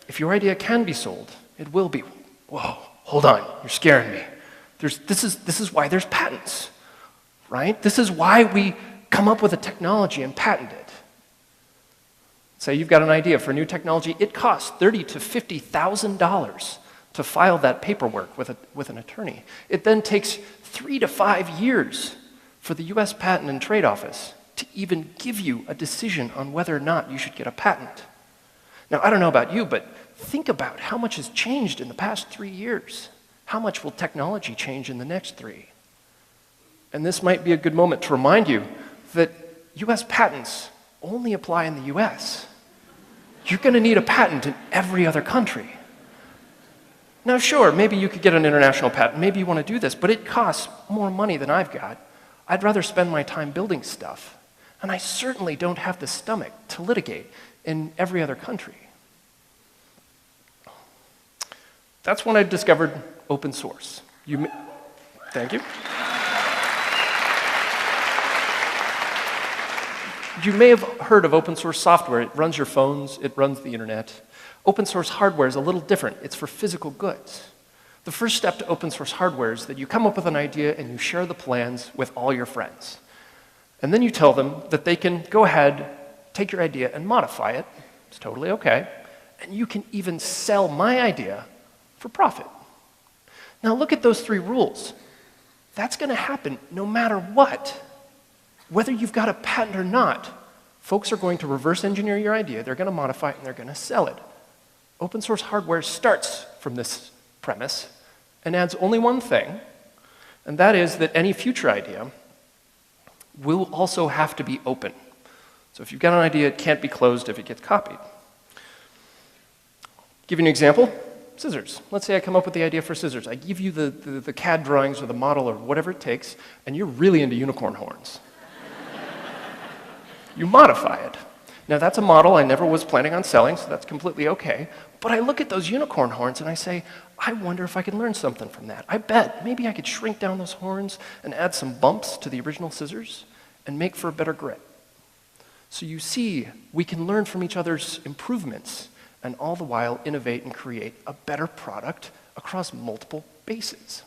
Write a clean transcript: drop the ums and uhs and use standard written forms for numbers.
if your idea can be sold, it will be. Whoa, hold on, you're scaring me. This is why there's patents, right? This is why we come up with a technology and patent it. Say you've got an idea for a new technology, it costs $30,000 to $50,000 to file that paperwork with an attorney. It then takes 3 to 5 years for the US Patent and Trade Office to even give you a decision on whether or not you should get a patent. Now, I don't know about you, but think about how much has changed in the past 3 years. How much will technology change in the next 3? And this might be a good moment to remind you that US patents only apply in the US. You're going to need a patent in every other country. Now, sure, maybe you could get an international patent. Maybe you want to do this, but it costs more money than I've got. I'd rather spend my time building stuff. And I certainly don't have the stomach to litigate in every other country. That's when I discovered open source. Thank you. You may have heard of open source software. It runs your phones, it runs the internet. Open source hardware is a little different. It's for physical goods. The first step to open source hardware is that you come up with an idea and you share the plans with all your friends. And then you tell them that they can go ahead, take your idea and modify it. It's totally okay. And you can even sell my idea for profit. Now look at those 3 rules. That's going to happen no matter what. Whether you've got a patent or not, folks are going to reverse engineer your idea, they're going to modify it, and they're going to sell it. Open source hardware starts from this premise and adds only one thing, and that is that any future idea will also have to be open. So if you've got an idea, it can't be closed if it gets copied. Give you an example. Scissors. Let's say I come up with the idea for scissors. I give you the CAD drawings or the model or whatever it takes, and you're really into unicorn horns. You modify it. Now that's a model I never was planning on selling, so that's completely okay. But I look at those unicorn horns and I say, I wonder if I can learn something from that. I bet maybe I could shrink down those horns and add some bumps to the original scissors and make for a better grip. So you see, we can learn from each other's improvements and all the while innovate and create a better product across multiple bases.